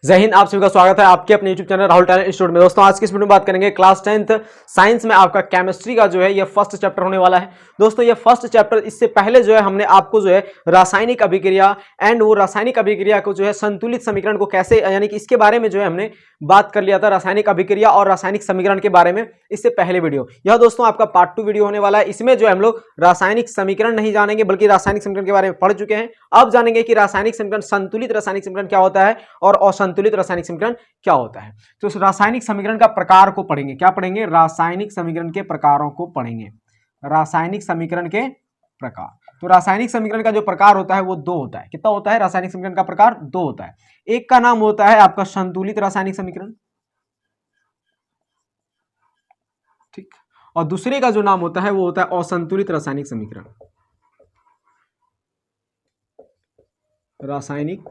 जय हिंद। आप सभी का स्वागत है आपके अपने YouTube channel Rahul talent institute में। दोस्तों आज की इस वीडियो में बात करेंगे क्लास 10th साइंस में आपका केमिस्ट्री का जो है ये फर्स्ट चैप्टर होने वाला है। दोस्तों ये फर्स्ट चैप्टर, इससे पहले जो है हमने आपको जो है रासायनिक अभिक्रिया एंड वो रासायनिक अभिक्रिया को जो है संतुलित समीकरण को कैसे, यानी कि इसके बारे में जो है हमने बात कर लिया था, रासायनिक अभिक्रिया और रासायनिक समीकरण के बारे में इससे पहले वीडियो। यह दोस्तों आपका पार्ट 2 वीडियो होने वाला है। इसमें जो है हम लोग रासायनिक समीकरण नहीं जानेंगे बल्कि रासायनिक समीकरण के बारे में पढ़ चुके हैं। अब जानेंगे कि रासायनिक समीकरण, संतुलित रासायनिक समीकरण क्या होता है और असंतुलित रासायनिक समीकरण क्या होता है। तो इस रासायनिक समीकरण का प्रकार को पढ़ेंगे। क्या पढ़ेंगे? रासायनिक समीकरण के प्रकारों को पढ़ेंगे। रासायनिक समीकरण के प्रकार। तो रासायनिक समीकरण का जो प्रकार होता है वो दो होता है। कितना होता है? रासायनिक समीकरण का प्रकार दो होता है। एक का नाम होता है आपका संतुलित रासायनिक समीकरण, ठीक, और दूसरे का जो नाम होता है वो होता है असंतुलित रासायनिक समीकरण। रासायनिक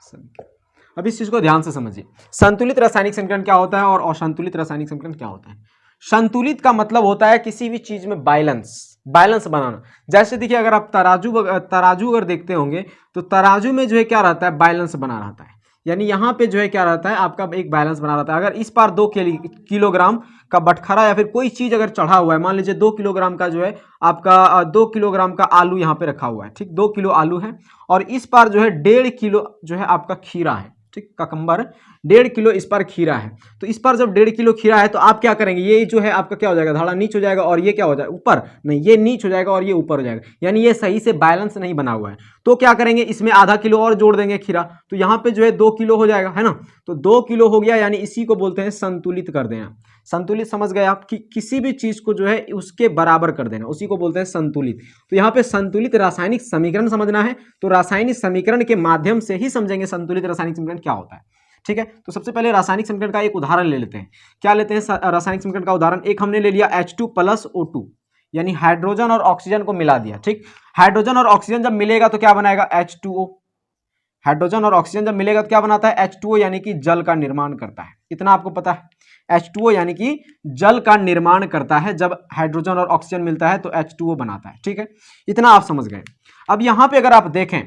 समीकरण, अब इस चीज को ध्यान से समझिए। संतुलित रासायनिक समीकरण क्या होता है और असंतुलित रासायनिक समीकरण क्या होता है। संतुलित का मतलब होता है किसी भी चीज में बैलेंस बनाना। जैसे देखिए, अगर आप तराजू अगर देखते होंगे तो तराजू में जो है क्या रहता है? बैलेंस बना रहता है। यानी यहाँ पे जो है क्या रहता है? आपका एक बैलेंस बना रहता है। अगर इस पार 2 किलोग्राम का बटखरा या फिर कोई चीज अगर चढ़ा हुआ है, मान लीजिए 2 किलोग्राम का जो है आपका 2 किलोग्राम का आलू यहाँ पे रखा हुआ है, ठीक, 2 किलो आलू है, और इस पार जो है 1.5 किलो जो है आपका खीरा है, ठीक, ककम्बर 1.5 किलो इस पर खीरा है। तो इस पर जब 1.5 किलो खीरा है तो आप क्या करेंगे? ये जो है आपका क्या हो जाएगा? धाड़ा नीच हो जाएगा और ये क्या हो जाएगा? ऊपर नहीं, ये नीच हो जाएगा और ये ऊपर हो जाएगा। यानी ये सही से बैलेंस नहीं बना हुआ है। तो क्या करेंगे? इसमें आधा किलो और जोड़ देंगे खीरा, तो यहाँ पे जो है 2 किलो हो जाएगा, है ना। तो 2 किलो हो गया, यानी इसी को बोलते हैं संतुलित कर देना। संतुलित समझ गए आप कि किसी भी चीज को जो है उसके बराबर कर देना, उसी को बोलते हैं संतुलित। तो यहाँ पे संतुलित रासायनिक समीकरण समझना है, तो रासायनिक समीकरण के माध्यम से ही समझेंगे संतुलित रासायनिक समीकरण क्या होता है, ठीक है। तो सबसे पहले रासायनिक समीकरण का एक उदाहरण ले लेते हैं। क्या लेते हैं रासायनिक समीकरण का उदाहरण? एक हमने ले लिया H2 + O2, यानी हाइड्रोजन और ऑक्सीजन को मिला दिया, ठीक। हाइड्रोजन और ऑक्सीजन जब मिलेगा तो क्या बनाएगा? H2O। हाइड्रोजन और ऑक्सीजन जब मिलेगा तो क्या बनाता है? H2O, यानी कि जल का निर्माण करता है। इतना आपको पता है? H2O यानी कि जल का निर्माण करता है। जब हाइड्रोजन और ऑक्सीजन मिलता है तो H2O बनाता है, ठीक है। इतना आप समझ गए। अब यहाँ पे अगर आप देखें,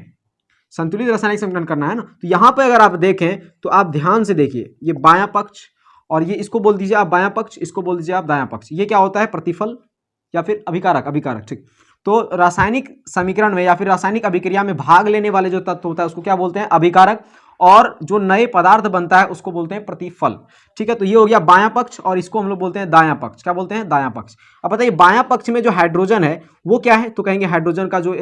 संतुलित रासायनिक समीकरण करना है ना, तो यहाँ पे अगर आप देखें तो आप ध्यान से देखिए, ये बायां पक्ष और ये, इसको बोल दीजिए आप बायां पक्ष, इसको बोल दीजिए आप दायां पक्ष। ये क्या होता है? प्रतिफल या फिर अभिकारक, ठीक। तो रासायनिक समीकरण में या फिर रासायनिक अभिक्रिया में भाग लेने वाले जो तत्व होता है उसको क्या बोलते हैं? अभिकारक, और जो नए पदार्थ बनता है उसको बोलते हैं प्रतिफल, ठीक है। तो ये हो गया बायां पक्ष, और इसको हम लोग बोलते हैं दायां पक्ष। क्या बोलते हैं? दायां पक्ष। अब बताइए, बायां पक्ष में जो हाइड्रोजन है वो क्या है? तो कहेंगे हाइड्रोजन का जो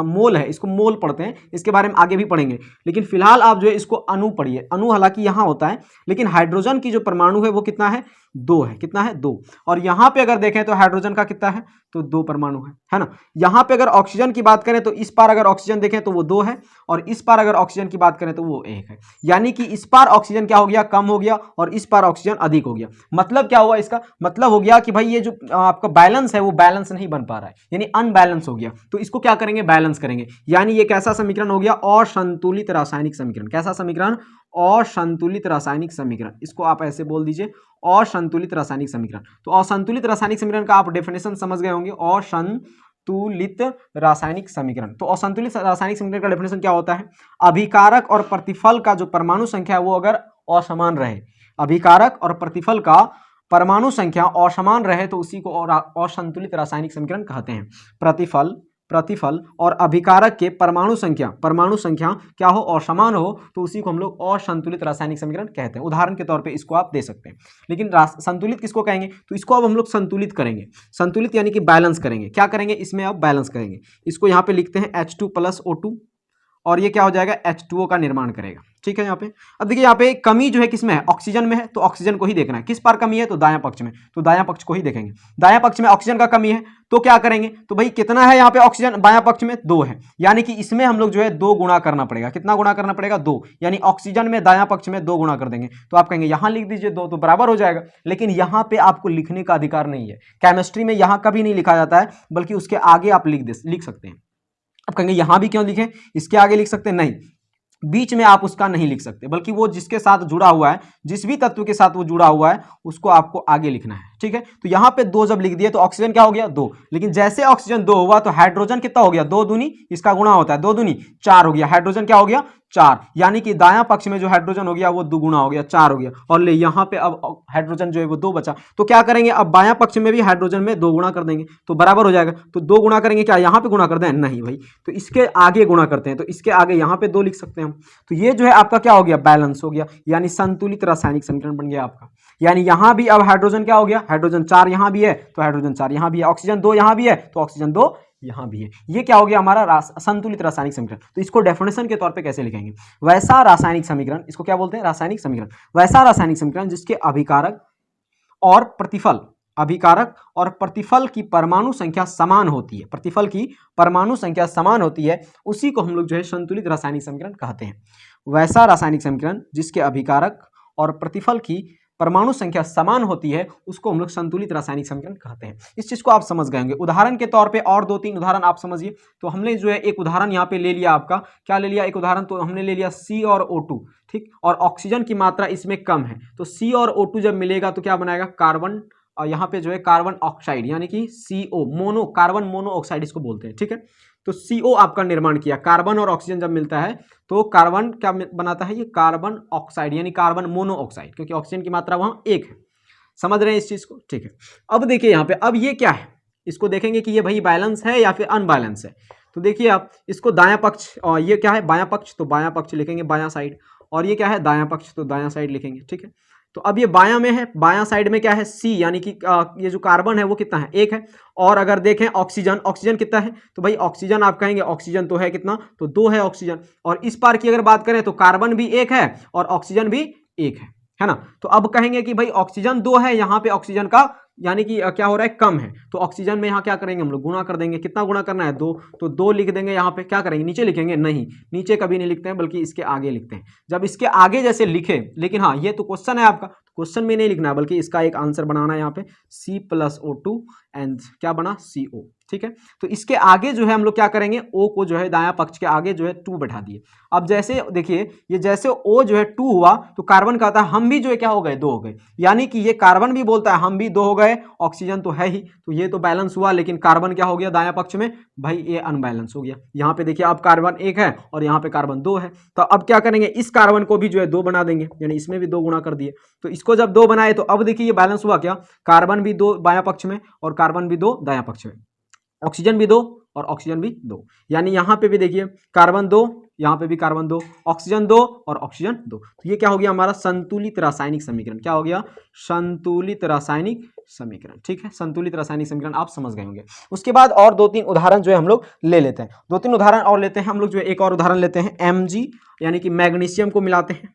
मोल है, इसको मोल पढ़ते हैं, इसके बारे में आगे भी पढ़ेंगे, लेकिन फिलहाल आप जो है इसको अणु पढ़िए। अणु हालांकि यहाँ होता है, लेकिन हाइड्रोजन की जो परमाणु है वो कितना है? 2 है। कितना है? 2। और यहाँ पे अगर देखें तो हाइड्रोजन का कितना है? तो 2 परमाणु है ना। यहाँ पे अगर ऑक्सीजन की बात करें तो इस पार अगर ऑक्सीजन देखें तो वो 2 है, और इस पार अगर ऑक्सीजन की बात करें तो वो 1 है। यानी कि इस पार ऑक्सीजन क्या हो गया? कम हो गया, और इस पार ऑक्सीजन अधिक हो गया। मतलब क्या हुआ? इसका मतलब हो गया कि भाई ये जो आपका बैलेंस है वो बैलेंस नहीं बन पा रहा है, यानी अनबैलेंस हो गया। तो इसको क्या करेंगे? बैलेंस करेंगे। यानी ये कैसा समीकरण हो गया? असंतुलित रासायनिक समीकरण। कैसा समीकरण? असंतुलित रासायनिक समीकरण। इसको आप ऐसे बोल दीजिए, असंतुलित रासायनिक समीकरण। तो असंतुलित रासायनिक समीकरण का आप डेफिनेशन समझ गए होंगे, असंतुलित रासायनिक समीकरण। तो असंतुलित रासायनिक समीकरण का डेफिनेशन क्या होता है? अभिकारक और प्रतिफल का जो परमाणु संख्या है वो अगर असमान रहे, अभिकारक और प्रतिफल का परमाणु संख्या असमान रहे तो उसी को असंतुलित रासायनिक समीकरण कहते हैं। प्रतिफल और अभिकारक के परमाणु संख्या क्या हो? असमान हो, तो उसी को हम लोग असंतुलित रासायनिक समीकरण कहते हैं। उदाहरण के तौर पे इसको आप दे सकते हैं। लेकिन संतुलित किसको कहेंगे? तो इसको अब हम लोग संतुलित करेंगे। संतुलित यानी कि बैलेंस करेंगे। क्या करेंगे? इसमें अब बैलेंस करेंगे। इसको यहाँ पे लिखते हैं H2 + O2, और ये क्या हो जाएगा? H2O का निर्माण करेगा, ठीक है। यहाँ पे अब देखिए, यहाँ पे कमी जो है किसमें है? ऑक्सीजन में है, तो ऑक्सीजन को ही देखना है। किस पार कमी है? तो दायां पक्ष में, तो दायां पक्ष को ही देखेंगे। दायां पक्ष में ऑक्सीजन का कमी है, तो क्या करेंगे? तो भाई कितना है यहाँ पे ऑक्सीजन? बायां पक्ष में 2 है, यानी कि इसमें हम लोग जो है 2 गुणा करना पड़ेगा। कितना गुणा करना पड़ेगा? 2। यानी ऑक्सीजन में दायां पक्ष में 2 गुणा कर देंगे, तो आप कहेंगे यहाँ लिख दीजिए 2, तो बराबर हो जाएगा। लेकिन यहाँ पे आपको लिखने का अधिकार नहीं है। केमिस्ट्री में यहाँ कभी नहीं लिखा जाता है, बल्कि उसके आगे आप लिख सकते हैं। आप कहेंगे यहाँ भी क्यों लिखें, इसके आगे लिख सकते हैं? नहीं, बीच में आप उसका नहीं लिख सकते, बल्कि वो जिसके साथ जुड़ा हुआ है, जिस भी तत्व के साथ वो जुड़ा हुआ है उसको आपको आगे लिखना है। ठीक है। तो यहाँ पे 2 जब लिख दिए तो ऑक्सीजन क्या हो गया 2, लेकिन जैसे ऑक्सीजन 2 हुआ तो हाइड्रोजन कितना हो गया 2 दूनी, इसका गुणा होता है 2 दूनी 4 हो गया, हाइड्रोजन क्या हो गया 4, यानी कि दायां पक्ष में जो हाइड्रोजन हो गया वो दुगुना हो गया 4 हो गया। और ले यहाँ पे अब हाइड्रोजन जो है वो 2 बचा, तो क्या करेंगे अब बायां पक्ष में भी हाइड्रोजन में 2 गुणा कर देंगे तो बराबर हो जाएगा। तो 2 गुणा करेंगे, क्या यहाँ पे गुणा कर दें, नहीं भाई, तो इसके आगे गुणा करते हैं, तो इसके आगे यहाँ पे 2 लिख सकते हैं हम। तो ये जो है आपका क्या हो गया बैलेंस हो गया, यानी संतुलित रासायनिक समीकरण बन गया आपका। यानी यहां भी अब हाइड्रोजन क्या हो गया, हाइड्रोजन 4 यहां भी है तो हाइड्रोजन 4 यहां भी है, ऑक्सीजन 2 यहां भी है तो ऑक्सीजन 2 यहां भी है। ये क्या हो गया हमारा संतुलित रासायनिक समीकरण। तो इसको डेफिनेशन के तौर पे कैसे लिखेंगे, वैसा रासायनिक समीकरण, इसको क्या बोलते हैं रासायनिक समीकरण, वैसा रासायनिक समीकरण जिसके अभिकारक और प्रतिफल, अभिकारक और प्रतिफल की परमाणु संख्या समान होती है, प्रतिफल की परमाणु संख्या समान होती है, उसी को हम लोग जो है संतुलित रासायनिक समीकरण कहते हैं। वैसा रासायनिक समीकरण जिसके अभिकारक और प्रतिफल की परमाणु संख्या समान होती है उसको हम लोग संतुलित रासायनिक समीकरण कहते हैं। इस चीज को आप समझ गए होंगे। उदाहरण के तौर पे और 2-3 उदाहरण आप समझिए। तो हमने जो है एक उदाहरण यहाँ पे ले लिया, आपका क्या ले लिया, एक उदाहरण तो हमने ले लिया C और O2, ठीक, और ऑक्सीजन की मात्रा इसमें कम है, तो C और O2 जब मिलेगा तो क्या बनाएगा कार्बन, यहाँ पे जो है कार्बन ऑक्साइड, यानी कि CO mono, carbon mono oxide इसको बोलते हैं, ठीक है। तो CO आपका निर्माण किया, कार्बन और ऑक्सीजन जब मिलता है तो कार्बन क्या बनाता है, ये कार्बन ऑक्साइड यानी कार्बन मोनो ऑक्साइड, क्योंकि ऑक्सीजन की मात्रा वहां 1 है। समझ रहे हैं इस चीज को, ठीक है। अब देखिए यहाँ पे, अब ये क्या है, इसको देखेंगे कि ये भाई बैलेंस है या फिर अनबैलेंस है। तो देखिए आप इसको दायां पक्ष, और ये क्या है बायां पक्ष, तो बायां पक्ष लिखेंगे बायां साइड, और ये क्या है दायां पक्ष, तो दायां साइड लिखेंगे, ठीक है। तो अब ये बायां में है, बायां साइड में क्या है C, यानी कि ये जो कार्बन है वो कितना है 1 है। और अगर देखें ऑक्सीजन, ऑक्सीजन कितना है, तो भाई ऑक्सीजन आप कहेंगे ऑक्सीजन तो है कितना, तो 2 है ऑक्सीजन। और इस पार की अगर बात करें तो कार्बन भी 1 है और ऑक्सीजन भी 1 है ना। तो अब कहेंगे कि भाई ऑक्सीजन 2 है, यहाँ पे ऑक्सीजन का यानी कि क्या हो रहा है कम है, तो ऑक्सीजन में यहाँ क्या करेंगे हम लोग गुणा कर देंगे, कितना गुणा करना है 2, तो 2 लिख देंगे। यहाँ पे क्या करेंगे नीचे लिखेंगे, नहीं नीचे कभी नहीं लिखते हैं बल्कि इसके आगे लिखते हैं। जब इसके आगे जैसे लिखे, लेकिन हाँ ये तो क्वेश्चन है आपका, क्वेश्चन में नहीं लिखना है बल्कि इसका एक आंसर बनाना है यहाँ पे C+O2 एंड क्या बना CO, ठीक है। तो इसके आगे जो है हम लोग क्या करेंगे, O को जो है दायां पक्ष के आगे जो है 2 बैठा दिए। अब जैसे देखिए ये जैसे O जो है 2 हुआ तो कार्बन कहता है हम भी जो है क्या हो गए 2 हो गए, यानी कि ये कार्बन भी बोलता है हम भी 2 हो गए, ऑक्सीजन तो है ही, तो ये तो बैलेंस हुआ। लेकिन कार्बन क्या हो गया दायां पक्ष में, भाई ये अनबैलेंस हो गया। यहाँ पे देखिए अब कार्बन 1 है और यहाँ पे कार्बन 2 है, तो अब क्या करेंगे इस कार्बन को भी जो है 2 बना देंगे, यानी इसमें भी 2 गुणा कर दिए। तो इसको जब 2 बनाए तो अब देखिए ये बैलेंस हुआ क्या, कार्बन भी 2 बायां पक्ष में और कार्बन भी 2 दायां पक्ष में, ऑक्सीजन भी 2 और ऑक्सीजन भी 2, यानी यहाँ पे भी देखिए कार्बन 2, यहाँ पे भी कार्बन 2, ऑक्सीजन 2 और ऑक्सीजन 2। तो ये क्या हो गया हमारा संतुलित रासायनिक समीकरण, क्या हो गया संतुलित रासायनिक समीकरण, ठीक है। संतुलित रासायनिक समीकरण आप समझ गए होंगे। उसके बाद और 2-3 उदाहरण जो है हम लोग ले लेते हैं, 2-3 उदाहरण और लेते हैं हम लोग जो है। एक और उदाहरण लेते हैं Mg यानी कि मैग्नीशियम को मिलाते हैं,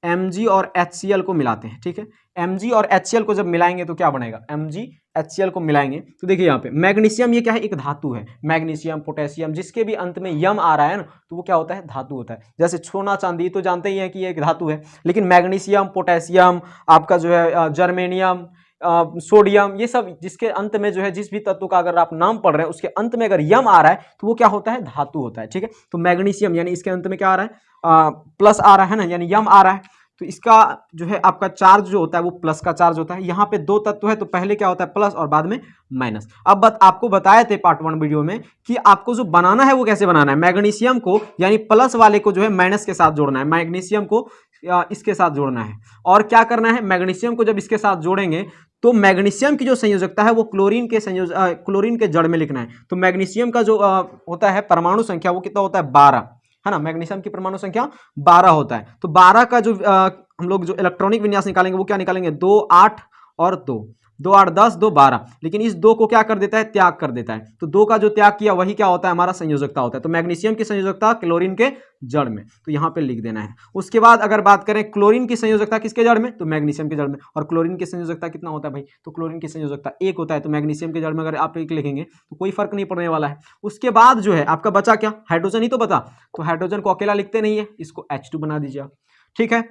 Mg और HCl को मिलाते हैं, ठीक है। Mg और HCl को जब मिलाएंगे तो क्या बनेगा, Mg HCl को मिलाएंगे तो देखिए यहाँ पे मैग्नीशियम ये क्या है एक धातु है, मैग्नीशियम पोटेशियम जिसके भी अंत में यम आ रहा है ना तो वो क्या होता है धातु होता है। जैसे सोना चांदी तो जानते ही हैं कि ये एक धातु है, लेकिन मैग्नीशियम पोटेशियम आपका जो है जर्मेनियम सोडियम ये सब जिसके अंत में जो है जिस भी तत्व का अगर आप नाम पढ़ रहे हैं उसके अंत में अगर यम आ रहा है तो वो क्या होता है धातु होता है, ठीक है। तो मैग्नीशियम यानी इसके अंत में क्या आ रहा है प्लस आ रहा है ना, यानी यम आ रहा है, तो इसका जो है आपका चार्ज जो होता है वो प्लस का चार्ज होता है। यहाँ पे 2 तत्व है तो पहले क्या होता है प्लस और बाद में माइनस। अब आपको बताए थे पार्ट 1 वीडियो में कि आपको जो बनाना है वो कैसे बनाना है, मैग्नीशियम को यानी प्लस वाले को जो है माइनस के साथ जोड़ना है, मैग्नीशियम को इसके साथ जोड़ना है। और क्या करना है मैग्नीशियम को जब इसके साथ जोड़ेंगे तो मैग्नीशियम की जो संयोजकता है वो क्लोरीन के जड़ में लिखना है। तो मैग्नीशियम का जो होता है परमाणु संख्या वो कितना होता है 12 है ना, मैग्नीशियम की परमाणु संख्या 12 होता है। तो 12 का जो हम लोग जो इलेक्ट्रॉनिक विन्यास निकालेंगे वो क्या निकालेंगे 2 8 और 2 2 8 10 2 12, लेकिन इस 2 को क्या कर देता है त्याग कर देता है। तो 2 का जो त्याग किया वही क्या होता है हमारा संयोजकता होता है। तो मैग्नीशियम की संयोजकता क्लोरीन के जड़ में, तो यहाँ पे लिख देना है। उसके बाद अगर बात करें क्लोरीन की संयोजकता किसके जड़ में, तो मैग्नीशियम के जड़ में। और क्लोरीन की संयोजकता कितना होता है भाई, तो क्लोरीन की संयोजकता 1 होता है। तो मैग्नीशियम के जड़ में अगर आप 1 लिखेंगे तो कोई फर्क नहीं पड़ने वाला है। उसके बाद जो है आपका बचा क्या हाइड्रोजन ही तो बता, तो हाइड्रोजन को अकेला लिखते नहीं है, इसको H2 बना दीजिए, ठीक है।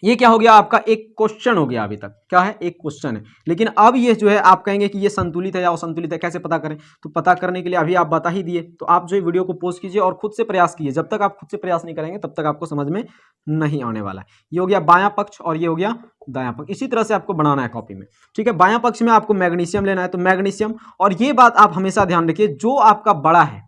ये क्या हो गया आपका, एक क्वेश्चन हो गया। अभी तक क्या है, एक क्वेश्चन है। लेकिन अब ये जो है आप कहेंगे कि ये संतुलित है या असंतुलित है, कैसे पता करें? तो पता करने के लिए अभी आप बता ही दिए, तो आप जो वीडियो को पॉज कीजिए और खुद से प्रयास कीजिए। जब तक आप खुद से प्रयास नहीं करेंगे तब तक आपको समझ में नहीं आने वाला है। ये हो गया बायां पक्ष और ये हो गया दायां पक्ष। इसी तरह से आपको बनाना है कॉपी में, ठीक है। बायां पक्ष में आपको मैग्नीशियम लेना है, तो मैग्नीशियम, और ये बात आप हमेशा ध्यान रखिए, जो आपका बड़ा है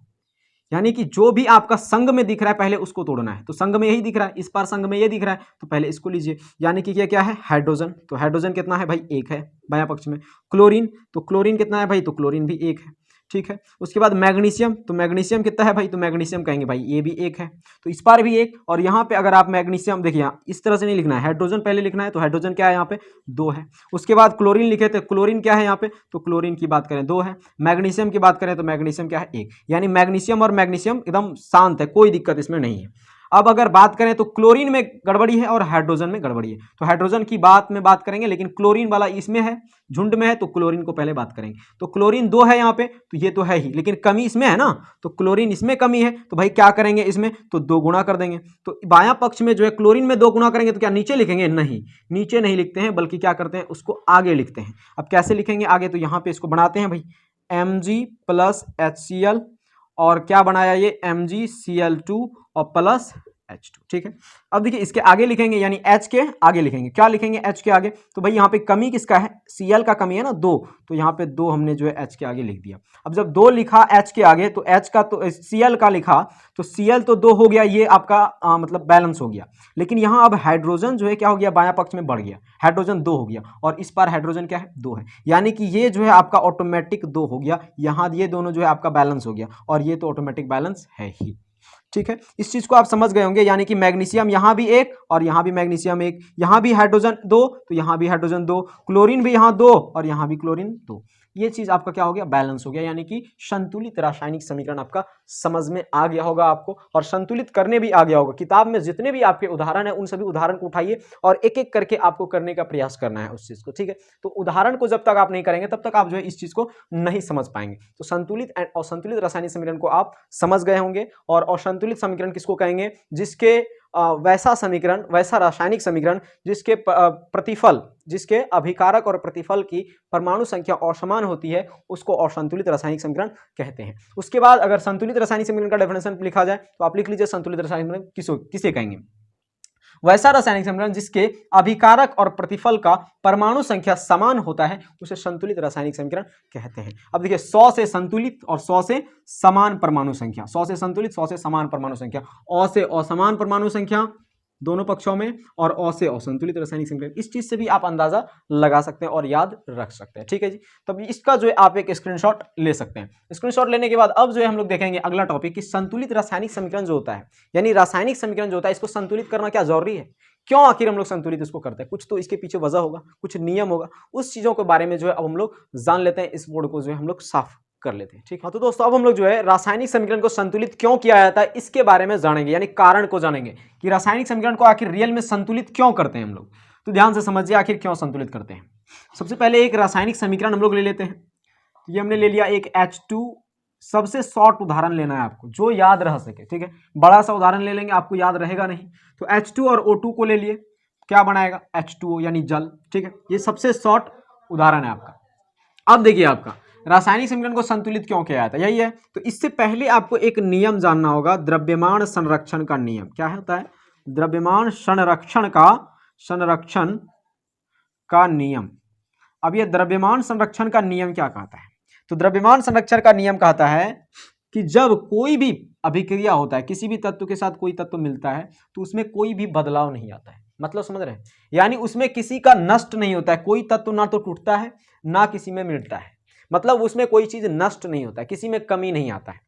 यानी कि जो भी आपका संग में दिख रहा है पहले उसको तोड़ना है। तो संग में यही दिख रहा है, इस बार संग में ये दिख रहा है, तो पहले इसको लीजिए। यानी कि ये क्या है, हाइड्रोजन। तो हाइड्रोजन कितना है भाई, एक है बायां पक्ष में। क्लोरीन, तो क्लोरीन कितना है भाई, तो क्लोरीन भी एक है, ठीक है। उसके बाद मैग्नीशियम, तो मैग्नीशियम कितना है भाई, तो मैग्नीशियम कहेंगे भाई ये भी एक है, तो इस बार भी एक। और यहाँ पे अगर आप मैग्नीशियम देखिए, यहाँ इस तरह से नहीं लिखना है, हाइड्रोजन पहले लिखना है। तो हाइड्रोजन क्या है यहाँ पे, दो है। उसके बाद क्लोरीन लिखे थे, क्लोरीन क्या है यहाँ पे, तो क्लोरीन की बात करें दो है। मैग्नीशियम की बात करें तो मैग्नीशियम क्या है, एक। यानी मैग्नीशियम और मैग्नीशियम एकदम शांत है, कोई दिक्कत इसमें नहीं है। अब अगर बात करें तो क्लोरीन में गड़बड़ी है और हाइड्रोजन में गड़बड़ी है। तो हाइड्रोजन की बात में बात करेंगे, लेकिन क्लोरीन वाला इसमें है, झुंड में है, तो क्लोरीन को पहले बात करेंगे। तो क्लोरीन दो है यहाँ पे, तो ये तो है ही, लेकिन कमी इसमें है ना, तो क्लोरीन इसमें कमी है, तो भाई क्या करेंगे इसमें, तो दो गुना कर देंगे। तो बायां पक्ष में जो है क्लोरीन में दो गुना करेंगे तो क्या नीचे लिखेंगे, नहीं, नीचे नहीं लिखते हैं, बल्कि क्या करते हैं, उसको आगे लिखते हैं। अब कैसे लिखेंगे आगे, तो यहाँ पे इसको बनाते हैं भाई Mg प्लस HCl, और क्या बनाया ये MgCl2 और प्लस H2, ठीक है। अब देखिए इसके आगे लिखेंगे, यानी H के आगे लिखेंगे, क्या लिखेंगे H के आगे, तो भाई यहाँ पे कमी किसका है, Cl का कमी है ना, दो, तो यहाँ पे दो हमने जो है H के आगे लिख दिया। अब जब दो लिखा H के आगे, तो H का तो Cl का लिखा, तो Cl तो दो हो गया, ये आपका मतलब बैलेंस हो गया। लेकिन यहाँ अब हाइड्रोजन जो है क्या हो गया, बायां पक्ष में बढ़ गया, हाइड्रोजन दो हो गया, और इस बार हाइड्रोजन क्या है, दो है। यानी कि ये जो है आपका ऑटोमेटिक दो हो गया, यहाँ ये दोनों जो है आपका बैलेंस हो गया, और ये तो ऑटोमेटिक बैलेंस है ही, ठीक है। इस चीज को आप समझ गए होंगे। यानी कि मैग्नीशियम यहाँ भी एक और यहाँ भी मैग्नीशियम एक, यहाँ भी हाइड्रोजन दो तो यहाँ भी हाइड्रोजन दो, क्लोरीन भी यहाँ दो और यहाँ भी क्लोरीन दो। ये चीज आपका क्या हो गया, बैलेंस हो गया। यानी कि संतुलित रासायनिक समीकरण आपका समझ में आ गया होगा आपको, और संतुलित करने भी आ गया होगा। किताब में जितने भी आपके उदाहरण है उन सभी उदाहरण को उठाइए और एक एक करके आपको करने का प्रयास करना है उस चीज को, ठीक है। तो उदाहरण को जब तक आप नहीं करेंगे तब तक आप जो है इस चीज को नहीं समझ पाएंगे। तो संतुलित एंड असंतुलित रासायनिक समीकरण को आप समझ गए होंगे। और असंतुलित समीकरण किसको कहेंगे, जिसके वैसा समीकरण, वैसा रासायनिक समीकरण जिसके प्रतिफल, जिसके अभिकारक और प्रतिफल की परमाणु संख्या असमान होती है, उसको असंतुलित रासायनिक समीकरण कहते हैं। उसके बाद अगर संतुलित रासायनिक समीकरण का डेफिनेशन लिखा जाए तो आप लिख लीजिए, संतुलित रासायनिक समीकरण किसे कहेंगे, वैसा रासायनिक समीकरण जिसके अभिकारक और प्रतिफल का परमाणु संख्या समान होता है, उसे संतुलित रासायनिक समीकरण कहते हैं। अब देखिए 100 से संतुलित और 100 से समान परमाणु संख्या, 100 से संतुलित 100 से समान परमाणु संख्या, अ से असमान परमाणु संख्या दोनों पक्षों में, और अ से असंतुलित रासायनिक समीकरण। इस चीज से भी आप अंदाजा लगा सकते हैं और याद रख सकते हैं, ठीक है जी। तब इसका जो है आप एक स्क्रीनशॉट ले सकते हैं। स्क्रीनशॉट लेने के बाद अब जो है हम लोग देखेंगे अगला टॉपिक कि संतुलित रासायनिक समीकरण जो होता है, यानी रासायनिक समीकरण जो होता है, इसको संतुलित करना क्या जरूरी है, क्यों आखिर हम लोग संतुलित इसको करते हैं, कुछ तो इसके पीछे वजह होगा, कुछ नियम होगा, उस चीजों के बारे में जो है अब हम लोग जान लेते हैं। इस बोर्ड को जो है हम लोग साफ कर लेते हैं, ठीक है। तो दोस्तों अब हम लोग जो है रासायनिक समीकरण को संतुलित क्यों किया जाता है इसके बारे में जानेंगे, यानी कारण को जानेंगे कि रासायनिक समीकरण को आखिर रियल में संतुलित क्यों करते हैं हम लोग। तो ध्यान से समझिए आखिर क्यों संतुलित करते हैं। सबसे पहले एक रासायनिक समीकरण हम लोग ले लेते हैं। ये हमने ले लिया एक H2, सबसे शॉर्ट उदाहरण लेना है आपको जो याद रह सके, ठीक है। बड़ा सा उदाहरण ले लेंगे आपको याद रहेगा नहीं। तो H2 और O2 को ले लिए, क्या बनाएगा H2O यानी जल, ठीक है। ये सबसे शॉर्ट उदाहरण है आपका। अब देखिए आपका रासायनिक समीकरण को संतुलित क्यों किया जाता है, यही है। तो इससे पहले आपको एक नियम जानना होगा, द्रव्यमान संरक्षण का नियम। क्या होता है, द्रव्यमान संरक्षण का नियम। अब ये द्रव्यमान संरक्षण का नियम क्या कहता है, तो द्रव्यमान संरक्षण का नियम कहता है कि जब कोई भी अभिक्रिया होता है, किसी भी तत्व के साथ कोई तत्व मिलता है, तो उसमें कोई भी बदलाव नहीं आता है। मतलब समझ रहे हैं, यानी उसमें किसी का नष्ट नहीं होता है, कोई तत्व ना तो टूटता है ना किसी में मिटता है, मतलब उसमें कोई चीज नष्ट नहीं होता है, किसी में कमी नहीं आता है।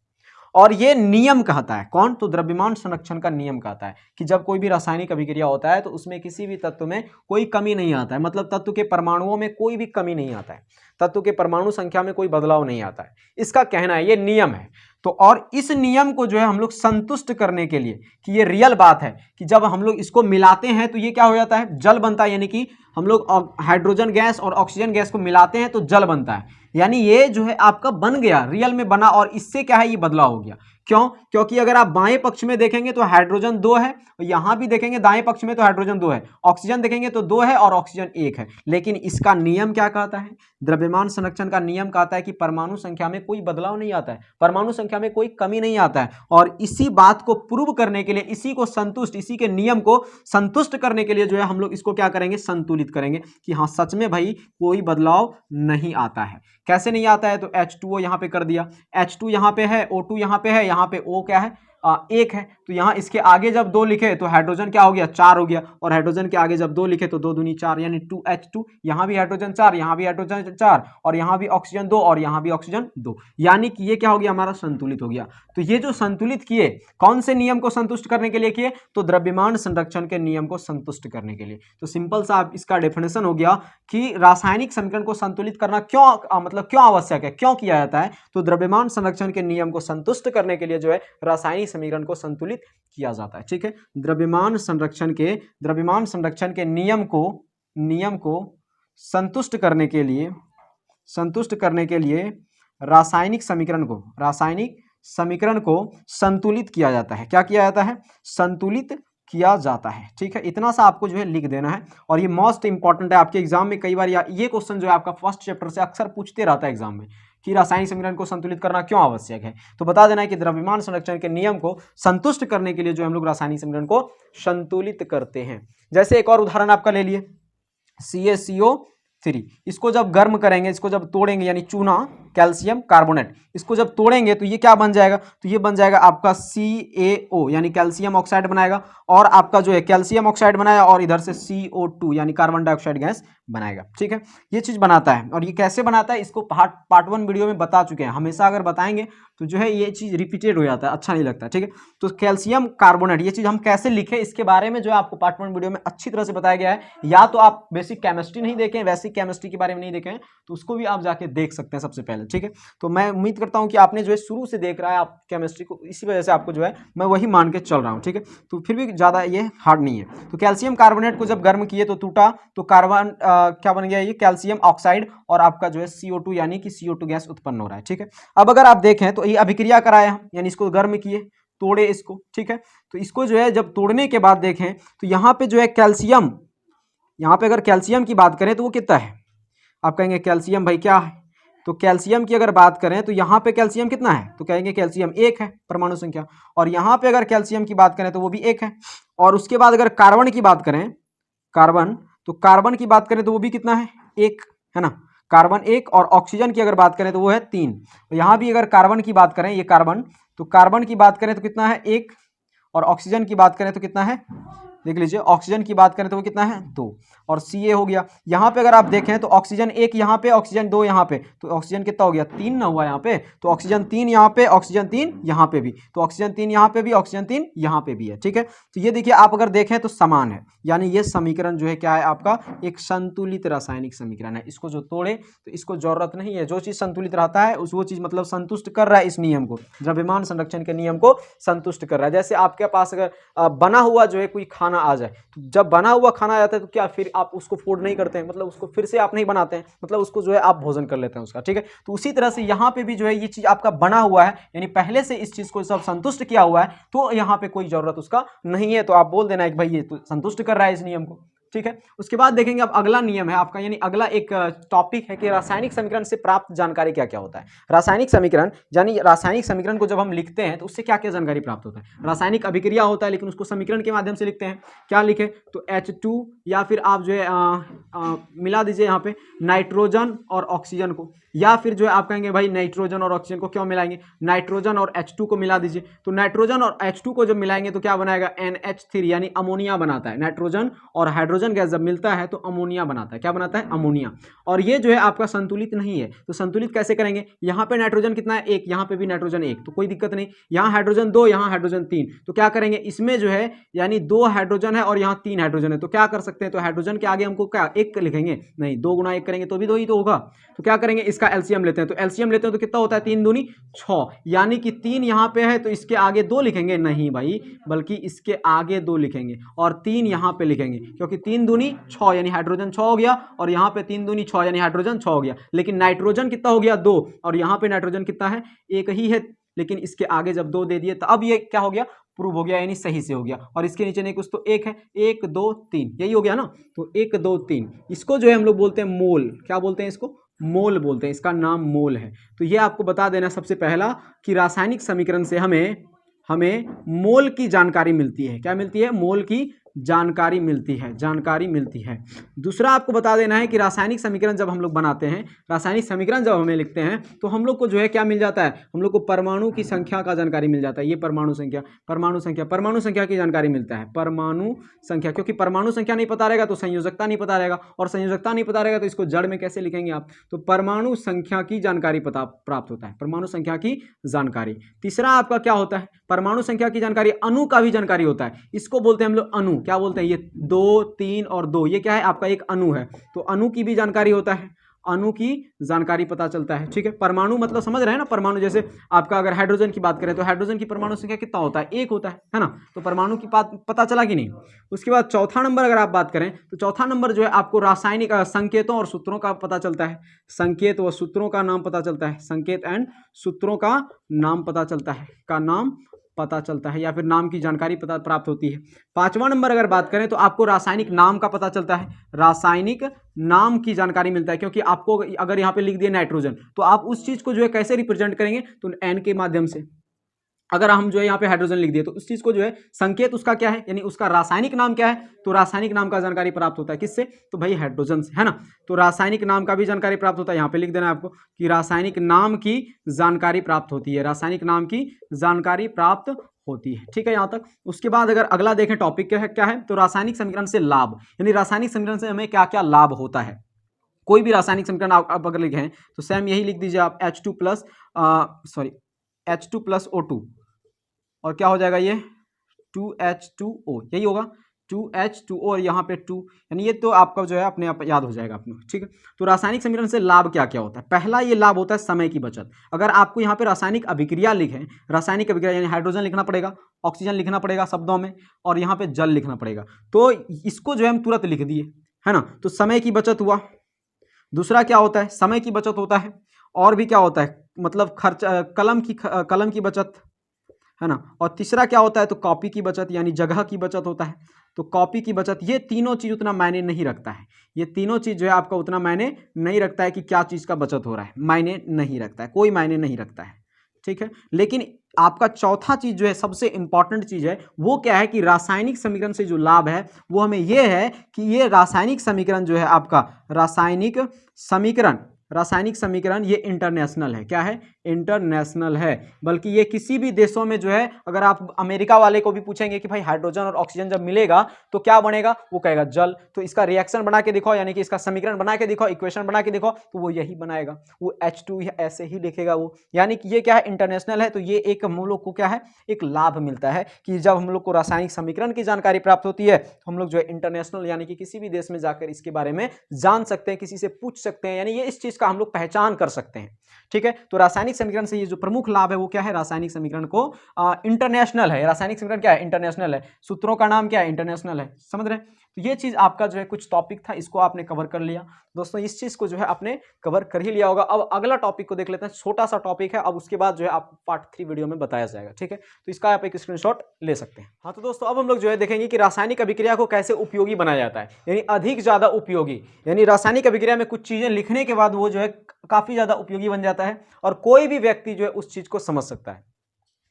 और ये नियम कहता है कौन, तो द्रव्यमान संरक्षण का नियम कहता है कि जब कोई भी रासायनिक अभिक्रिया होता है तो उसमें किसी भी तत्व में कोई कमी नहीं आता है, मतलब तत्व के परमाणुओं में कोई भी कमी नहीं आता है, तत्व के परमाणु संख्या में कोई बदलाव नहीं आता है, इसका कहना है, ये नियम है। तो और इस नियम को जो है हम लोग संतुष्ट करने के लिए कि ये रियल बात है कि जब हम लोग इसको मिलाते हैं तो ये क्या हो जाता है, जल बनता है। यानी कि हम लोग हाइड्रोजन गैस और ऑक्सीजन गैस को मिलाते हैं तो जल बनता है, यानी ये जो है आपका बन गया, रियल में बना, और इससे क्या है, ये बदलाव हो गया। क्यों? क्योंकि अगर आप बाएं पक्ष में देखेंगे तो हाइड्रोजन 2 है, यहां भी देखेंगे दाएं पक्ष में तो हाइड्रोजन 2 है, ऑक्सीजन देखेंगे तो 2 है और ऑक्सीजन 1 है। लेकिन इसका नियम क्या कहता है? द्रव्यमान संरक्षण का नियम कहता है कि परमाणु संख्या में कोई बदलाव नहीं आता है, परमाणु संख्या में कोई कमी नहीं आता है। और इसी बात को प्रूव करने के लिए, इसी को संतुष्ट, इसी के नियम को संतुष्ट करने के लिए जो है हम लोग इसको क्या करेंगे? संतुलित करेंगे कि हाँ सच में भाई कोई बदलाव नहीं आता है। कैसे नहीं आता है? तो H2O यहां पे कर दिया, H2 यहां पे है, O2 यहां पे है, यहां पे O क्या है? 1 है। तो यहाँ इसके आगे जब 2 लिखे तो हाइड्रोजन क्या हो गया? 4 हो गया। और हाइड्रोजन के आगे जब 2 लिखे तो 2 दूनी 4 यानी 2H2। यहाँ भी हाइड्रोजन 4, यहाँ भी हाइड्रोजन 4 और यहाँ भी ऑक्सीजन 2 और यहाँ भी ऑक्सीजन 2, यानी कि ये क्या हो गया? हमारा संतुलित हो गया। तो ये जो संतुलित किए, कौन से नियम को संतुष्ट करने के लिए किए? तो द्रव्यमान संरक्षण के नियम को संतुष्ट करने के लिए। तो सिंपल सा इसका डेफिनेशन हो गया कि रासायनिक समीकरण को संतुलित करना क्यों मतलब क्यों आवश्यक है, क्यों किया जाता है? तो द्रव्यमान संरक्षण के नियम को संतुष्ट करने के लिए जो है रासायनिक समीकरण को संतुलित किया जाता है। ठीक है, द्रव्यमान संरक्षण के नियम को संतुष्ट करने के लिए रासायनिक समीकरण को संतुलित किया जाता है। क्या किया जाता है? संतुलित किया जाता है। ठीक है, इतना सा आपको जो है लिख देना है और ये मोस्ट इंपॉर्टेंट है आपके एग्जाम में। कई बार ये क्वेश्चन जो है आपका फर्स्ट चैप्टर से अक्सर पूछते रहता है एग्जाम में कि रासायनिक समीकरण को संतुलित करना क्यों आवश्यक है। तो बता देना है कि द्रव्यमान संरक्षण के नियम को संतुष्ट करने के लिए जो हम लोग रासायनिक समीकरण को संतुलित करते हैं। जैसे एक और उदाहरण आपका ले लिए, CaCO3, इसको जब गर्म करेंगे, इसको जब तोड़ेंगे, यानी चूना कैल्शियम कार्बोनेट, इसको जब तोड़ेंगे तो ये क्या बन जाएगा? तो ये बन जाएगा आपका CaO यानी कैल्शियम ऑक्साइड बनाएगा, और आपका जो है कैल्शियम ऑक्साइड बनाया और इधर से CO2 यानी कार्बन डाइऑक्साइड गैस बनाएगा। ठीक है, ये चीज बनाता है। और ये कैसे बनाता है इसको पार्ट 1 वीडियो में बता चुके हैं। हमेशा अगर बताएंगे तो जो है ये चीज रिपीटेड हो जाता है, अच्छा नहीं लगता। ठीक है, तो कैल्शियम कार्बोनेट ये चीज हम कैसे लिखे इसके बारे में जो है आपको पार्ट 1 वीडियो में अच्छी तरह से बताया गया है। या तो आप बेसिक केमिस्ट्री नहीं देखें, वैसी केमिस्ट्री के बारे में नहीं देखें, तो उसको भी आप जाके देख सकते हैं सबसे पहले। ठीक है, तो मैं उम्मीद करता हूं कि आपने जो है शुरू से देख रहा है आप केमिस्ट्री को, इसी वजह से आपको जो है मैं वही मान के चल रहा हूं। ठीक है, तो फिर भी ज्यादा ये हार्ड नहीं है। तो कैल्शियम कार्बोनेट को जब गर्म किए तो टूटा, तो कार्बन क्या बन गया? ये कैल्शियम ऑक्साइड और आपका जो है CO2 यानी कि CO2 गैस उत्पन्न हो रहा है। ठीक है, अब अगर आप देखें तो ये अभिक्रिया कराया यानी इसको गर्म किए, तोड़े इसको। ठीक है, तो इसको जो है जब तोड़ने के बाद देखें तो यहाँ पे जो है कैल्शियम, यहाँ पे अगर कैल्शियम की बात करें तो वो कितना है? आप कहेंगे कैल्शियम भाई क्या है? तो कैल्शियम की अगर बात करें तो यहाँ पे कैल्शियम कितना है? तो कहेंगे कैल्शियम 1 है परमाणु संख्या। और यहाँ पे अगर कैल्शियम की बात करें तो वो भी 1 है। और उसके बाद अगर कार्बन की बात करें, कार्बन की बात करें तो वो भी कितना है? 1 है ना, कार्बन 1। और ऑक्सीजन की अगर बात करें तो वो है 3। तो यहाँ भी अगर कार्बन की बात करें, ये कार्बन, तो कार्बन की बात करें तो कितना है? 1। और ऑक्सीजन की बात करें तो कितना है? देख लीजिए, ऑक्सीजन की बात करें तो वो कितना है? 2। और Ca हो गया। यहाँ पे अगर आप देखें तो ऑक्सीजन 1 यहाँ पे, ऑक्सीजन 2 यहाँ पे, तो ऑक्सीजन कितना हो गया? 3 ना हुआ यहाँ पे। तो ऑक्सीजन 3 यहाँ पे, ऑक्सीजन 3 यहाँ पे भी, तो ऑक्सीजन 3 यहाँ पे भी, ऑक्सीजन 3 यहाँ पे भी है। ठीक है, तो ये देखिए आप अगर देखें तो समान है, यानी ये समीकरण जो है क्या है? आपका एक संतुलित रासायनिक समीकरण है। इसको जो तोड़े तो इसको जरूरत नहीं है, जो चीज संतुलित रहता है वो चीज मतलब संतुष्ट कर रहा है इस नियम को, द्रव्यमान संरक्षण के नियम को संतुष्ट कर रहा है। जैसे आपके पास अगर बना हुआ जो है कोई खाना आ जाए, तो जब बना हुआ खाना आ जाता है तो क्या फिर आप उसको फोड़ नहीं करते हैं, मतलब उसको फिर से आप नहीं बनाते हैं, मतलब उसको जो है आप भोजन कर लेते हैं उसका। ठीक है, तो उसी तरह से यहाँ पे भी जो है ये चीज आपका बना हुआ है, यानी पहले से इस चीज को सब संतुष्ट किया हुआ है, तो यहाँ पे कोई जरूरत उसका नहीं है। तो आप बोल देना है कि भाई ये तो संतुष्ट कर रहा है इस नियम को। ठीक है, उसके बाद देखेंगे अब अगला नियम है आपका, यानी अगला एक टॉपिक है कि रासायनिक समीकरण से प्राप्त जानकारी क्या क्या होता है। रासायनिक समीकरण, यानी रासायनिक समीकरण को जब हम लिखते हैं तो उससे क्या क्या जानकारी प्राप्त होता है। रासायनिक अभिक्रिया होता है लेकिन उसको समीकरण के माध्यम से लिखते हैं। क्या लिखे? तो H2 या फिर आप जो है मिला दीजिए यहाँ पे नाइट्रोजन और ऑक्सीजन को, या फिर जो है आप कहेंगे भाई नाइट्रोजन और ऑक्सीजन को क्यों मिलाएंगे? नाइट्रोजन और H2 को मिला दीजिए। तो नाइट्रोजन और H2 को जब मिलाएंगे तो क्या बनाएगा? NH3 यानी अमोनिया बनाता है। नाइट्रोजन और हाइड्रोजन गैस जब मिलता है तो अमोनिया बनाता है। क्या बनाता है? अमोनिया। और ये जो है आपका संतुलित नहीं है, तो संतुलित कैसे करेंगे? यहाँ पे नाइट्रोजन कितना है? 1। यहाँ पे भी नाइट्रोजन 1, तो कोई दिक्कत नहीं। यहाँ हाइड्रोजन 2, यहाँ हाइड्रोजन 3, तो क्या करेंगे? इसमें जो है यानी 2 हाइड्रोजन है और यहाँ 3 हाइड्रोजन है, तो क्या कर सकते हैं? तो हाइड्रोजन के आगे हमको क्या 1 लिखेंगे? नहीं, 2 गुना 1 करेंगे तो भी 2 ही तो होगा। तो क्या करेंगे? इसका एलसीएम लेते हैं। तो एलसीएम लेते हैं तो कितना होता है? 3 दूनी 6, यानी कि 3 यहाँ पे है तो इसके आगे 2 लिखेंगे? नहीं भाई, बल्कि इसके आगे 2 लिखेंगे और 3 यहाँ पे लिखेंगे, क्योंकि 3 दूनी 6 यानी हाइड्रोजन 6 हो गया, और यहाँ पे 3 दूनी 6 यानी हाइड्रोजन 6 हो गया। लेकिन नाइट्रोजन कितना हो गया? 2, और यहाँ पे नाइट्रोजन कितना है? 1 ही है। लेकिन इसके आगे जब 2 दे दिए तो अब ये क्या हो गया, प्रूव हो गया, यानी सही से हो गया। और इसके नीचे नहीं कुछ तो 1 है, 1 2 3 यही हो गया ना। तो 1 2 3 इसको जो है हम लोग बोलते हैं मोल। क्या बोलते हैं इसको? मोल बोलते हैं, इसका नाम मोल है। तो ये आपको बता देना सबसे पहला कि रासायनिक समीकरण से हमें मोल की जानकारी मिलती है। क्या मिलती है? मोल की जानकारी मिलती है। दूसरा आपको बता देना है कि रासायनिक समीकरण जब हम लोग बनाते हैं, रासायनिक समीकरण जब हमें लिखते हैं तो हम लोग को जो है क्या मिल जाता है, हम लोग को परमाणु की संख्या का जानकारी मिल जाता है। ये परमाणु संख्या की जानकारी मिलता है। परमाणु संख्या, क्योंकि परमाणु संख्या नहीं पता रहेगा तो संयोजकता नहीं पता रहेगा, और संयोजकता नहीं पता रहेगा तो इसको जड़ में कैसे लिखेंगे आप? तो परमाणु संख्या की जानकारी प्राप्त होता है, परमाणु संख्या की जानकारी। तीसरा आपका क्या होता है? परमाणु संख्या की जानकारी, अणु का भी जानकारी होता है। इसको बोलते हैं हम लोग अणु। क्या बोलते हैं? ये 2 3 और 2 ये क्या है? आपका एक अणु है। तो अणु की भी जानकारी होता है, अणु की जानकारी पता चलता है। ठीक है, परमाणु मतलब समझ रहे हैं ना? परमाणु जैसे आपका अगर हाइड्रोजन की बात करें तो हाइड्रोजन की परमाणु संख्या कितना होता है? 1 होता है ना? तो परमाणु की बात पता चला कि नहीं? उसके बाद चौथा नंबर अगर आप बात करें तो चौथा नंबर जो है आपको रासायनिक संकेतों और सूत्रों का पता चलता है। संकेत व सूत्रों का नाम पता चलता है, संकेत एंड सूत्रों का नाम पता चलता है, या फिर नाम की जानकारी प्राप्त होती है। पांचवा नंबर अगर बात करें तो आपको रासायनिक नाम का पता चलता है, रासायनिक नाम की जानकारी मिलता है। क्योंकि आपको अगर यहाँ पे लिख दिया नाइट्रोजन तो आप उस चीज को जो है कैसे रिप्रेजेंट करेंगे? तो एन के माध्यम से। अगर हम जो है यहाँ पे हाइड्रोजन लिख दिए तो उस चीज को जो है संकेत उसका क्या है, यानी उसका रासायनिक नाम क्या है, तो रासायनिक नाम का जानकारी प्राप्त होता है। किससे? तो भाई हाइड्रोजन से, है ना? तो रासायनिक नाम का भी जानकारी प्राप्त होता है। यहाँ पे लिख देना है आपको कि रासायनिक नाम की जानकारी प्राप्त होती है, रासायनिक नाम की जानकारी प्राप्त होती है। ठीक है यहाँ तक। उसके बाद अगर अगला देखें टॉपिक क्या है तो रासायनिक समीकरण से लाभ, यानी रासायनिक समीकरण से हमें क्या क्या लाभ होता है। कोई भी रासायनिक समीकरण आप अगर लिखें तो सेम यही लिख दीजिए आप, H2 प्लस O2 और क्या हो जाएगा ये 2H2O, यही होगा 2H2O और यहाँ पे 2, यानी ये तो आपका जो है अपने आप याद हो जाएगा अपने। ठीक है, तो रासायनिक समीकरण से लाभ क्या क्या होता है? पहला ये लाभ होता है समय की बचत। अगर आपको यहाँ पे रासायनिक अभिक्रिया लिखें, रासायनिक अभिक्रिया यानी हाइड्रोजन लिखना पड़ेगा, ऑक्सीजन लिखना पड़ेगा शब्दों में, और यहाँ पे जल लिखना पड़ेगा, तो इसको जो है हम तुरंत लिख दिए, है ना? तो समय की बचत हुआ। दूसरा क्या होता है? समय की बचत होता है। और भी क्या होता है? मतलब खर्च, कलम की बचत, है ना? और तीसरा क्या होता है? तो कॉपी की बचत, यानी जगह की बचत होता है। तो कॉपी की बचत, ये तीनों चीज उतना मायने नहीं रखता है। ये तीनों चीज जो है आपका उतना मायने नहीं रखता है कि क्या चीज का बचत हो रहा है, मायने नहीं रखता है, कोई मायने नहीं रखता है। ठीक है, लेकिन आपका चौथा चीज जो है सबसे इंपॉर्टेंट चीज है, वो क्या है कि रासायनिक समीकरण से जो लाभ है वो हमें ये है कि ये रासायनिक समीकरण जो है आपका रासायनिक समीकरण ये इंटरनेशनल है। क्या है? इंटरनेशनल है। बल्कि ये किसी भी देशों में जो है, अगर आप अमेरिका वाले को भी पूछेंगे कि भाई हाइड्रोजन और ऑक्सीजन जब मिलेगा तो क्या बनेगा, वो कहेगा जल। तो इसका रिएक्शन बना के दिखाओ, यानी कि इसका समीकरण बना के दिखाओ, इक्वेशन बना के दिखाओ, तो वो यही बनाएगा, वो H2 ऐसे ही लिखेगा वो। यानी कि ये क्या है? इंटरनेशनल है। तो ये एक हम लोग को क्या है? एक लाभ मिलता है कि जब हम लोग को रासायनिक समीकरण की जानकारी प्राप्त होती है तो हम लोग जो है इंटरनेशनल, यानी कि किसी भी देश में जाकर इसके बारे में जान सकते हैं, किसी से पूछ सकते हैं, यानी ये इस चीज का हम लोग पहचान कर सकते हैं। ठीक है, तो रासायनिक समीकरण से ये जो प्रमुख लाभ है वो क्या है? रासायनिक समीकरण को इंटरनेशनल है। रासायनिक समीकरण क्या है? इंटरनेशनल है। सूत्रों का नाम क्या है? इंटरनेशनल है। समझ रहे हैं? तो ये चीज आपका जो है कुछ टॉपिक था, इसको आपने कवर कर लिया। दोस्तों इस चीज को जो है आपने कवर कर ही लिया होगा। अब अगला टॉपिक को देख लेते हैं, छोटा सा टॉपिक है, अब उसके बाद जो है आप पार्ट 3 वीडियो में बताया जाएगा। ठीक है, तो इसका आप एक स्क्रीनशॉट ले सकते हैं। हाँ, तो दोस्तों अब हम लोग जो है देखेंगे कि रासायनिक अभिक्रिया को कैसे उपयोगी बनाया जाता है, यानी अधिक ज्यादा उपयोगी। यानी रासायनिक अभिक्रिया में कुछ चीजें लिखने के बाद वो जो है काफी ज्यादा उपयोगी बन जाता है और कोई भी व्यक्ति जो है उस चीज को समझ सकता है।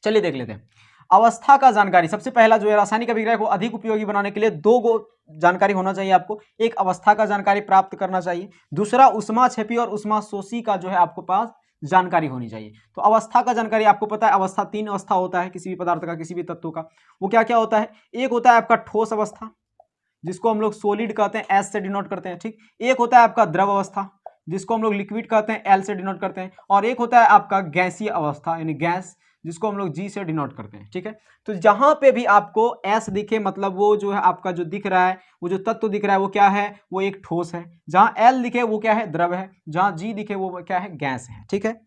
चलिए देख लेते हैं। अवस्था का जानकारी, सबसे पहला जो है रासायनिक अभिक्रिया को अधिक उपयोगी बनाने के लिए दो जानकारी होना चाहिए आपको। एक अवस्था का जानकारी प्राप्त करना चाहिए, दूसरा ऊष्माक्षेपी और ऊष्माशोषी का जो है आपको पास जानकारी होनी चाहिए। तो अवस्था का जानकारी आपको पता है, अवस्था 3 अवस्था होता है किसी भी पदार्थ का, किसी भी तत्व का। वो क्या क्या होता है? एक होता है आपका ठोस अवस्था, जिसको हम लोग सोलिड कहते हैं, एस से डिनोट करते हैं। ठीक, एक होता है आपका द्रव अवस्था, जिसको हम लोग लिक्विड कहते हैं, एल से डिनोट करते हैं, और एक होता है आपका गैसीय अवस्था, यानी गैस, जिसको हम लोग जी से डिनोट करते हैं। ठीक है, तो जहां पे भी आपको एस दिखे, मतलब वो जो है आपका जो दिख रहा है, वो जो तत्व दिख रहा है वो क्या है? वो एक ठोस है। जहां एल दिखे वो क्या है? द्रव है। जहां जी दिखे वो क्या है? गैस है। ठीक है,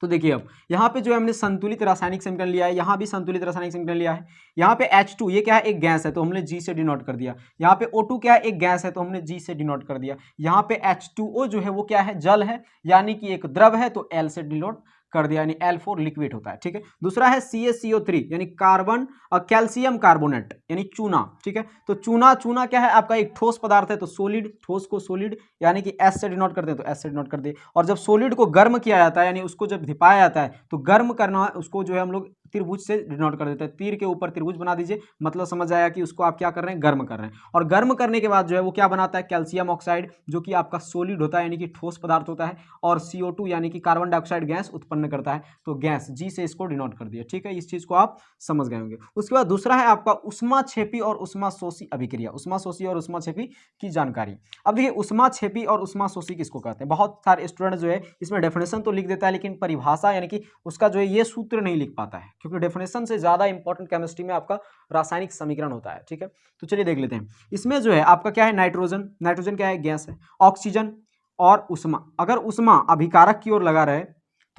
तो देखिए अब यहाँ पे जो है हमने संतुलित रासायनिक समीकरण लिया है, यहाँ भी संतुलित रासायनिक समीकरण लिया है। यहाँ पे H2 ये क्या है? एक गैस है, तो हमने G से डिनोट कर दिया। यहाँ पे O2 क्या है? एक गैस है, तो हमने G से डिनोट कर दिया। यहाँ पे H2O जो है वो क्या है? जल है, यानी कि एक द्रव है, तो L से डिनोट कर दिया, यानी L4 लिक्विड होता है, ठीक है। दूसरा है CaCO3 यानी कार्बन और कैल्शियम कार्बोनेट यानी चूना, ठीक है। तो चूना क्या है आपका, एक ठोस पदार्थ है, तो सोलिड, ठोस को सोलिड यानी कि S से डिनोट करते हैं, तो S से डिनोट कर दिए। और जब सोलिड को गर्म किया जाता है यानी उसको जब धिपाया जाता है तो गर्म करना, उसको जो है हम लोग त्रिभुज से डिनोट कर देते हैं, तीर के ऊपर त्रिभुज बना दीजिए, मतलब समझ आया कि उसको आप क्या कर रहे हैं, गर्म कर रहे हैं। और गर्म करने के बाद जो है वो क्या बनाता है, कैल्शियम ऑक्साइड, जो कि आपका सोलिड होता है यानी कि ठोस पदार्थ होता है, और CO2 यानी कि कार्बन डाइऑक्साइड गैस उत्पन्न करता है, तो गैस G से इसको डिनोट कर दिया, ठीक है। इस चीज को आप समझ गए होंगे। उसके बाद दूसरा है आपका उष्माक्षेपी और उष्माशोषी अभिक्रिया, उष्माशोषी और उष्माक्षेपी की जानकारी। अब देखिए उष्माक्षेपी और उष्माशोषी किसको कहते हैं, बहुत सारे स्टूडेंट जो है इसमें डेफिनेशन तो लिख देता है लेकिन परिभाषा यानी कि उसका जो है ये सूत्र नहीं लिख पाता है, क्योंकि डेफिनेशन से ज्यादा इंपॉर्टेंट केमिस्ट्री में आपका रासायनिक समीकरण होता है, ठीक है। तो चलिए देख लेते हैं। इसमें जो है आपका क्या है, नाइट्रोजन, नाइट्रोजन क्या है, गैस है, ऑक्सीजन और उष्मा। अगर उष्मा अभिकारक की ओर लगा रहे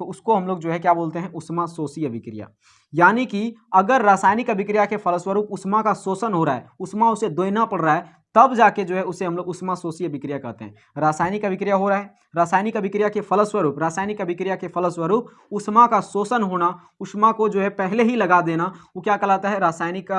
तो उसको हम लोग जो है क्या बोलते हैं, उष्माशोषी अभिक्रिया। यानी कि अगर रासायनिक अभिक्रिया के फलस्वरूप उष्मा का शोषण हो रहा है, उष्मा उसे दोहना पड़ रहा है, तब जाके जो है उसे हम लोग उष्माशोषी अभिक्रिया कहते हैं। रासायनिक अभिक्रिया हो रहा है, रासायनिक अभिक्रिया के फलस्वरूप उष्मा का शोषण होना, उष्मा को जो है पहले ही लगा देना, वो क्या कहलाता है, रासायनिक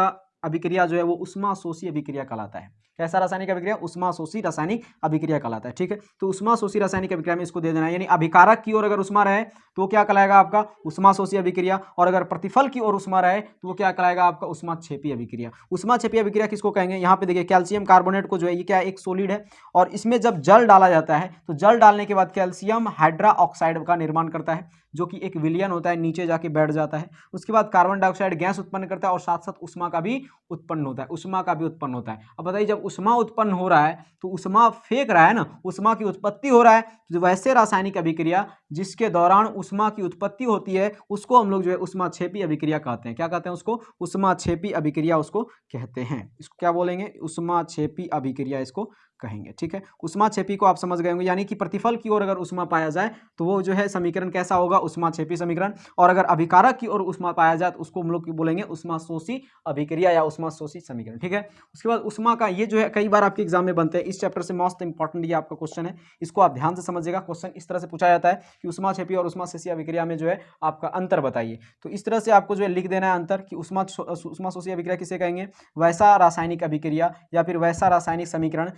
अभिक्रिया जो है वो उष्माशोषी अभिक्रिया कहलाता है। कैसा रासायनिक अभिक्रिया, उष्माशोषी रासायनिक अभिक्रिया कहलाता है, ठीक है। तो उष्माशोषी रासायनिक अभिक्रिया में इसको दे देना है, यानी अभिकारक की ओर अगर उष्मा रहे तो क्या कहलाएगा आपका, उष्माशोषी अभिक्रिया, और अगर प्रतिफल की ओर उष्मा रहे तो वो क्या कहलाएगा आपका, उष्माक्षेपी अभिक्रिया। उष्माक्षेपी अभिक्रिया किसको कहेंगे, यहाँ पे देखिए कैल्शियम कार्बोनेट को जो है ये क्या एक सोलिड है, और इसमें जब जल डाला जाता है तो जल डालने के बाद कैल्शियम हाइड्रोक्साइड का निर्माण करता है, जो कि एक विलयन होता है, नीचे जाके बैठ जाता है। उसके बाद कार्बन डाइऑक्साइड गैस उत्पन्न करता है और साथ साथ उष्मा का भी उत्पन्न होता है, उष्मा का भी उत्पन्न होता है। अब बताइए जब उष्मा उत्पन्न हो रहा है तो उष्मा फेंक रहा है ना, उष्मा की उत्पत्ति हो रहा है, तो वैसे रासायनिक अभिक्रिया जिसके दौरान उष्मा की उत्पत्ति होती है उसको हम लोग जो है उष्माक्षेपी अभिक्रिया कहते हैं। क्या कहते हैं उसको, उष्माक्षेपी अभिक्रिया उसको कहते हैं। इसको क्या बोलेंगे, उष्माक्षेपी अभिक्रिया इसको कहेंगे, ठीक है। उष्माक्षेपी को आप समझ गए होंगे, यानी कि प्रतिफल की ओर अगर उष्मा पाया जाए तो वो जो है समीकरण कैसा होगा, उष्माक्षेपी समीकरण, और अगर अभिकारक की ओर उष्मा पाया जाए तो उसको हम लोग बोलेंगे उष्माशोषी अभिक्रिया या उष्माशोषी समीकरण, ठीक है। उसके बाद उष्मा का ये जो है कई बार आपके एग्जाम में बनते हैं, इस चैप्टर से मोस्ट इंपॉर्टेंट ये आपका क्वेश्चन है, इसको आप ध्यान से समझिएगा। क्वेश्चन इस तरह से पूछा जाता है कि उष्माक्षेपी और उष्माशोषी अभिक्रिया में जो है आपका अंतर बताइए, तो इस तरह से आपको जो है लिख देना है अंतर कि उष्माशोषी अभिक्रिया किसे कहेंगे, वैसा रासायनिक अभिक्रिया या फिर वैसा रासायनिक समीकरण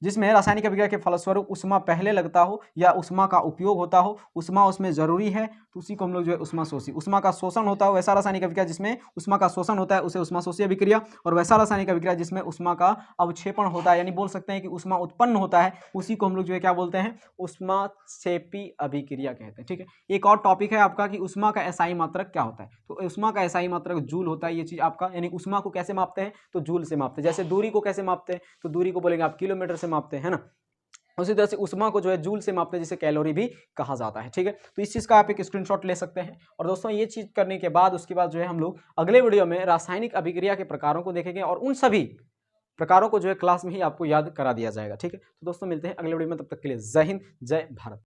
जिसमें रासायनिक अभिक्रिया के फलस्वरूप उष्मा पहले लगता हो या उष्मा का उपयोग होता हो, उष्मा उसमें जरूरी है, तो उसी को हम लोग जो है उष्माशोषी, उष्मा का शोषण होता हो वैसा रासायनिक अभिक्रिया जिसमें उष्मा का शोषण होता है उसे उष्माशोषी अभिक्रिया, और वैसा रासायनिक अभिक्रिया जिसमें उष्मा का अवक्षेपण होता है, यानी बोल सकते हैं कि उष्मा उत्पन्न होता है, उसी को हम लोग जो है क्या बोलते हैं, उष्माक्षेपी अभिक्रिया कहते हैं, ठीक है। एक और टॉपिक है आपका कि उष्मा का एसआई मात्रक क्या होता है, तो उष्मा का एसआई मात्रक जूल होता है, ये चीज आपका, यानी उष्मा को कैसे मापते हैं, तो जूल से मापते हैं। जैसे दूरी को कैसे मापते हैं, तो दूरी को बोलेंगे आप किलोमीटर से मापते हैं, है ना। उसी तरह से उष्मा को जो है जूल से मापते हैं, जिसे कैलोरी भी कहा जाता है, ठीक है। तो इस चीज का आप एक स्क्रीनशॉट ले सकते हैं। और दोस्तों ये चीज करने के बाद उसके बाद जो है हम लोग अगले वीडियो में रासायनिक अभिक्रिया के प्रकारों को देखेंगे, और उन सभी प्रकारों को जो है क्लास में ही आपको याद करा दिया जाएगा, ठीक है। तो दोस्तों मिलते हैं अगले वीडियो में, तब तक के लिए जय हिंद, जय भारत।